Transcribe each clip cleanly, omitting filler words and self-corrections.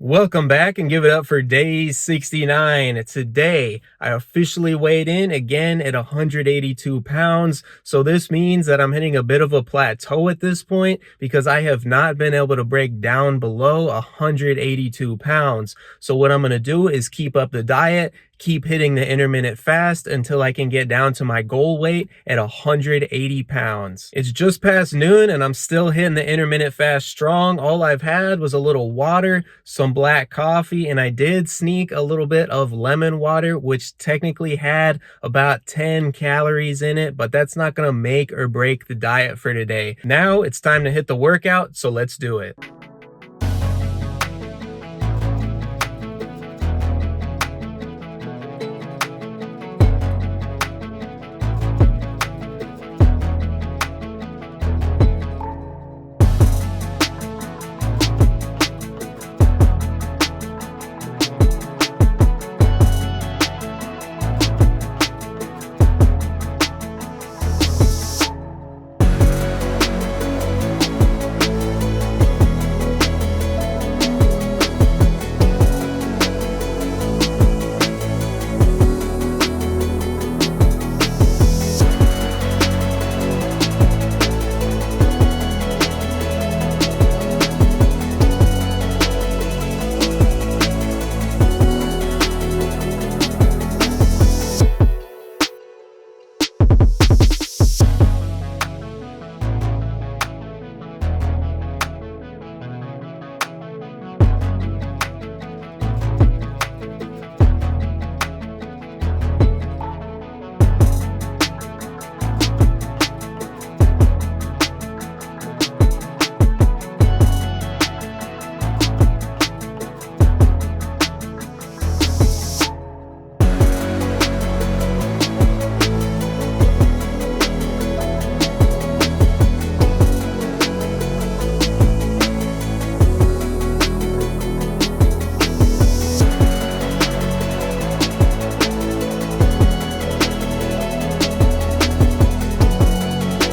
Welcome back and give it up for day 69. Today, I officially weighed in again at 182 pounds. So this means that I'm hitting a bit of a plateau at this point because I have not been able to break down below 182 pounds. So what I'm going to do is keep up the diet, keep hitting the intermittent fast until I can get down to my goal weight at 180 pounds. It's just past noon and I'm still hitting the intermittent fast strong. All I've had was a little water, some black coffee, and I did sneak a little bit of lemon water, which technically had about 10 calories in it, but that's not gonna make or break the diet for today. Now it's time to hit the workout, so let's do it.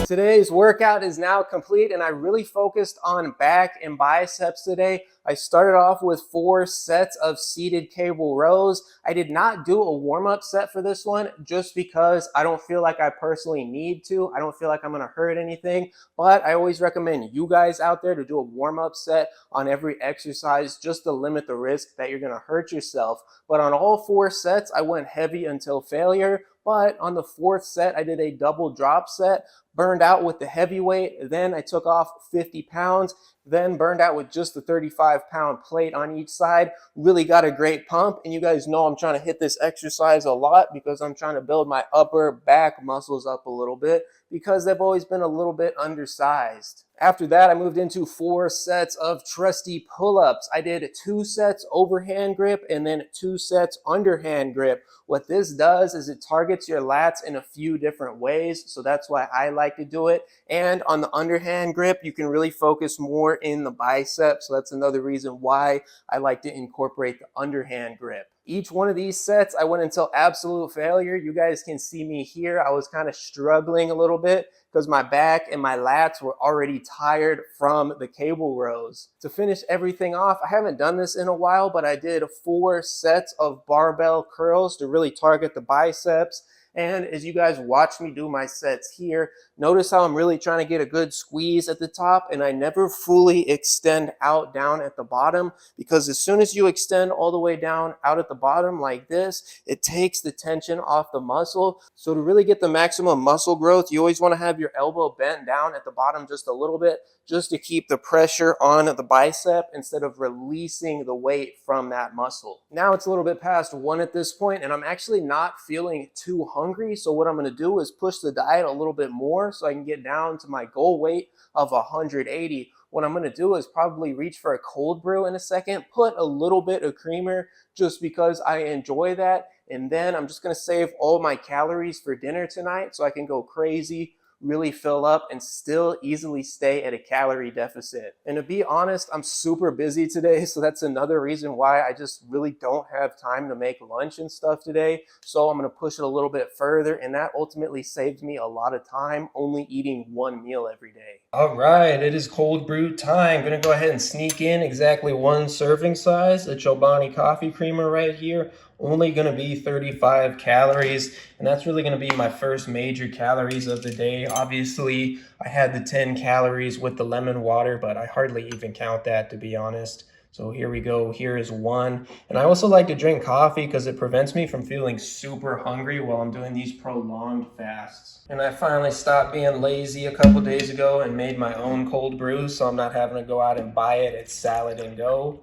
Today's workout is now complete and I really focused on back and biceps today. I started off with 4 sets of seated cable rows. I did not do a warm-up set for this one just because I don't feel like I personally need to. I don't feel like I'm gonna hurt anything, but I always recommend you guys out there to do a warm-up set on every exercise just to limit the risk that you're gonna hurt yourself. But on all 4 sets, I went heavy until failure. But on the 4th set, I did a double drop set, burned out with the heavy weight, then I took off 50 pounds, then burned out with just the 35-pound plate on each side. Really got a great pump, and you guys know I'm trying to hit this exercise a lot because I'm trying to build my upper back muscles up a little bit because they've always been a little bit undersized. After that, I moved into 4 sets of trusty pull-ups. I did 2 sets overhand grip and then 2 sets underhand grip. What this does is it targets your lats in a few different ways, so that's why I like to do it. And on the underhand grip, you can really focus more in the biceps, so that's another reason why I like to incorporate the underhand grip. Each one of these sets, I went until absolute failure. You guys can see me here. I was kind of struggling a little bit because my back and my lats were already tired from the cable rows. To finish everything off, I haven't done this in a while, but I did 4 sets of barbell curls to really target the biceps. And as you guys watch me do my sets here, notice how I'm really trying to get a good squeeze at the top, and I never fully extend out down at the bottom, because as soon as you extend all the way down out at the bottom like this, it takes the tension off the muscle. So to really get the maximum muscle growth, you always want to have your elbow bent down at the bottom just a little bit, just to keep the pressure on the bicep instead of releasing the weight from that muscle. Now it's a little bit past 1 at this point, and I'm actually not feeling too hungry. So what I'm going to do is push the diet a little bit more so I can get down to my goal weight of 180. What I'm going to do is probably reach for a cold brew in a second, put a little bit of creamer just because I enjoy that. And then I'm just going to save all my calories for dinner tonight so I can go crazy, really fill up and still easily stay at a calorie deficit. And to be honest, I'm super busy today, so that's another reason why I just really don't have time to make lunch and stuff today. So I'm gonna push it a little bit further, and that ultimately saves me a lot of time only eating one meal every day. All right, it is cold brew time. I'm gonna go ahead and sneak in exactly one serving size of Chobani coffee creamer right here. Only gonna be 35 calories, and that's really gonna be my first major calories of the day. Obviously, I had the 10 calories with the lemon water, but I hardly even count that, to be honest. So here we go, here is one. And I also like to drink coffee because it prevents me from feeling super hungry while I'm doing these prolonged fasts. And I finally stopped being lazy a couple days ago and made my own cold brew, so I'm not having to go out and buy it at Salad and Go.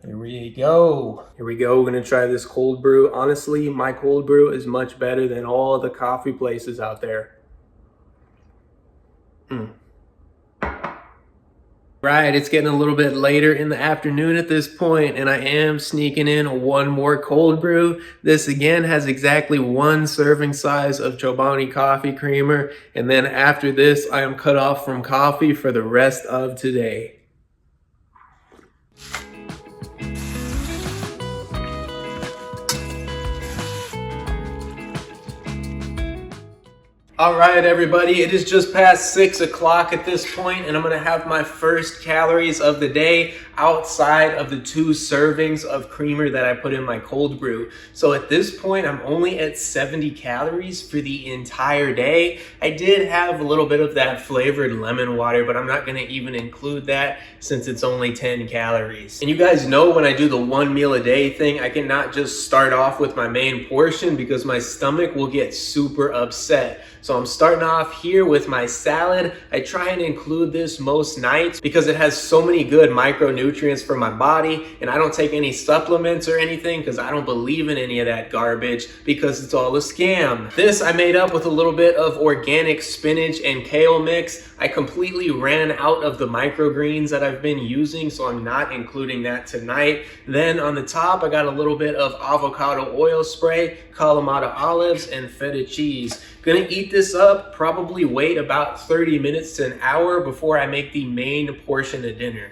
Here we go. Here we go, we're gonna try this cold brew. Honestly, my cold brew is much better than all the coffee places out there. Right, it's getting a little bit later in the afternoon at this point, and I am sneaking in one more cold brew. This again has exactly one serving size of Chobani coffee creamer, and then after this, I am cut off from coffee for the rest of today. All right, everybody, it is just past 6 o'clock at this point, and I'm gonna have my first calories of the day outside of the 2 servings of creamer that I put in my cold brew. So at this point, I'm only at 70 calories for the entire day. I did have a little bit of that flavored lemon water, but I'm not gonna even include that since it's only 10 calories. And you guys know when I do the 1 meal a day thing, I cannot just start off with my main portion because my stomach will get super upset. So I'm starting off here with my salad. I try and include this most nights because it has so many good micronutrients for my body, and I don't take any supplements or anything because I don't believe in any of that garbage because it's all a scam. This I made up with a little bit of organic spinach and kale mix. I completely ran out of the microgreens that I've been using, so I'm not including that tonight. Then on the top, I got a little bit of avocado oil spray, Kalamata olives, and feta cheese. Gonna eat this up, probably wait about 30 minutes to an hour before I make the main portion of dinner.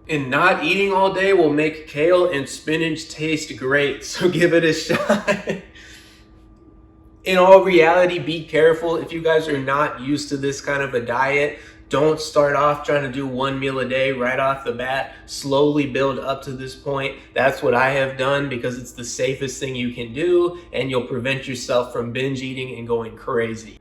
And not eating all day will make kale and spinach taste great, so give it a shot. In all reality, be careful if you guys are not used to this kind of a diet. Don't start off trying to do 1 meal a day right off the bat. Slowly build up to this point. That's what I have done because it's the safest thing you can do, and you'll prevent yourself from binge eating and going crazy.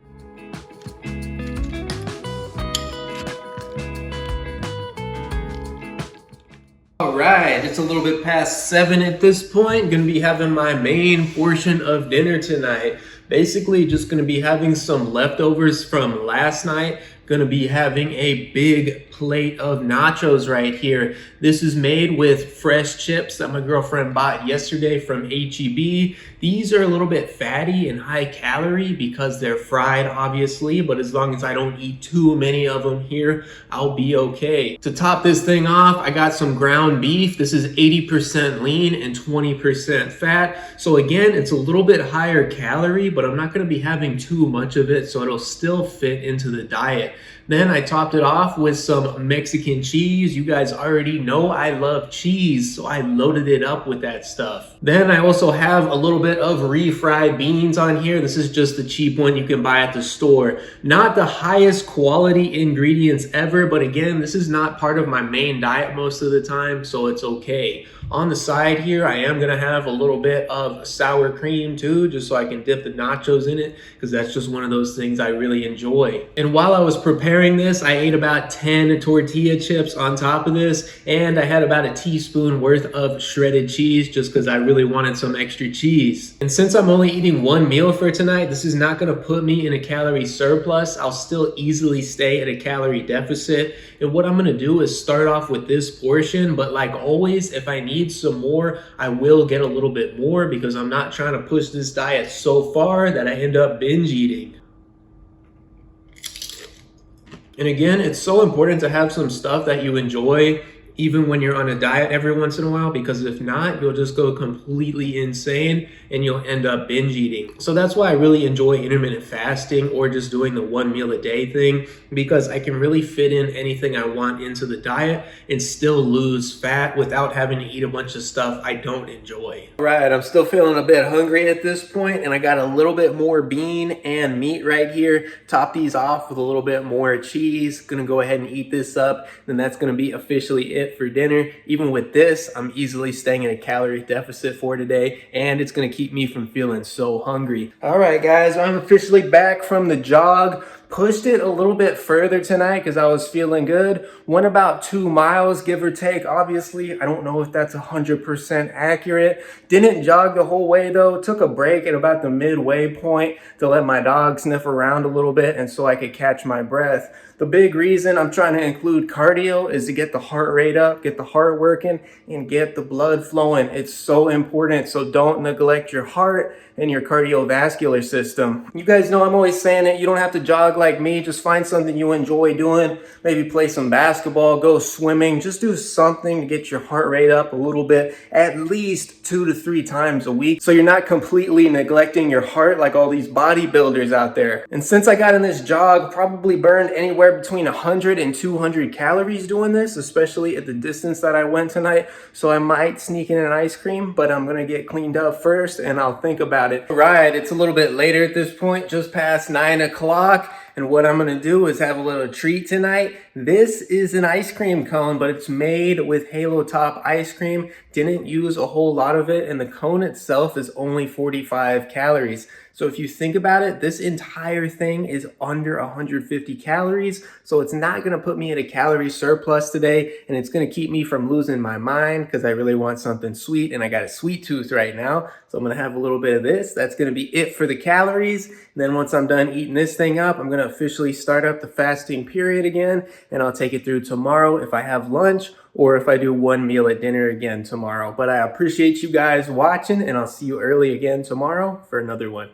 All right, it's a little bit past 7 at this point. Gonna be having my main portion of dinner tonight. Basically, just gonna be having some leftovers from last night. Gonna be having a big plate of nachos right here. This is made with fresh chips that my girlfriend bought yesterday from HEB. These are a little bit fatty and high calorie because they're fried, obviously, but as long as I don't eat too many of them here, I'll be okay. To top this thing off, I got some ground beef. This is 80% lean and 20% fat. So again, it's a little bit higher calorie, but I'm not gonna be having too much of it, so it'll still fit into the diet. Then I topped it off with some Mexican cheese. You guys already know I love cheese, so I loaded it up with that stuff. Then I also have a little bit of refried beans on here. This is just the cheap one you can buy at the store. Not the highest quality ingredients ever, but again, this is not part of my main diet most of the time, so it's okay. On the side here, I am gonna have a little bit of sour cream too, just so I can dip the nachos in it, because that's just one of those things I really enjoy. And while I was preparing this, I ate about 10 tortilla chips on top of this, and I had about a teaspoon worth of shredded cheese just because I really wanted some extra cheese. And since I'm only eating 1 meal for tonight, this is not gonna put me in a calorie surplus. I'll still easily stay at a calorie deficit. And what I'm gonna do is start off with this portion, but like always, if I need some more, I will get a little bit more because I'm not trying to push this diet so far that I end up binge eating. And again, it's so important to have some stuff that you enjoy even when you're on a diet every once in a while, because if not, you'll just go completely insane and you'll end up binge eating. So that's why I really enjoy intermittent fasting or just doing the 1 meal a day thing, because I can really fit in anything I want into the diet and still lose fat without having to eat a bunch of stuff I don't enjoy. All right, I'm still feeling a bit hungry at this point, and I got a little bit more bean and meat right here. Top these off with a little bit more cheese. Gonna go ahead and eat this up, and that's gonna be officially it for dinner. Even with this, I'm easily staying in a calorie deficit for today, and it's gonna keep me from feeling so hungry. All right, guys, I'm officially back from the jog. Pushed it a little bit further tonight because I was feeling good. Went about 2 miles, give or take. Obviously, I don't know if that's 100% accurate. Didn't jog the whole way though. Took a break at about the midway point to let my dog sniff around a little bit and so I could catch my breath. The big reason I'm trying to include cardio is to get the heart rate up, get the heart working, and get the blood flowing. It's so important, so don't neglect your heart and your cardiovascular system. You guys know I'm always saying it. You don't have to jog like me. Just find something you enjoy doing. Maybe play some basketball, go swimming. Just do something to get your heart rate up a little bit, at least 2 to 3 times a week, so you're not completely neglecting your heart like all these bodybuilders out there. And since I got in this jog, probably burned anywhere between 100 and 200 calories doing this, especially at the distance that I went tonight. So I might sneak in an ice cream, but I'm gonna get cleaned up first and I'll think about it. Right, it's a little bit later at this point, just past 9 o'clock. And what I'm gonna do is have a little treat tonight. This is an ice cream cone, but it's made with Halo Top ice cream. Didn't use a whole lot of it, and the cone itself is only 45 calories. So if you think about it, this entire thing is under 150 calories. So it's not gonna put me at a calorie surplus today, and it's gonna keep me from losing my mind because I really want something sweet, and I got a sweet tooth right now. So I'm gonna have a little bit of this. That's gonna be it for the calories. And then once I'm done eating this thing up, I'm gonna officially start up the fasting period again, and I'll take it through tomorrow if I have lunch or if I do 1 meal at dinner again tomorrow. But I appreciate you guys watching, and I'll see you early again tomorrow for another one.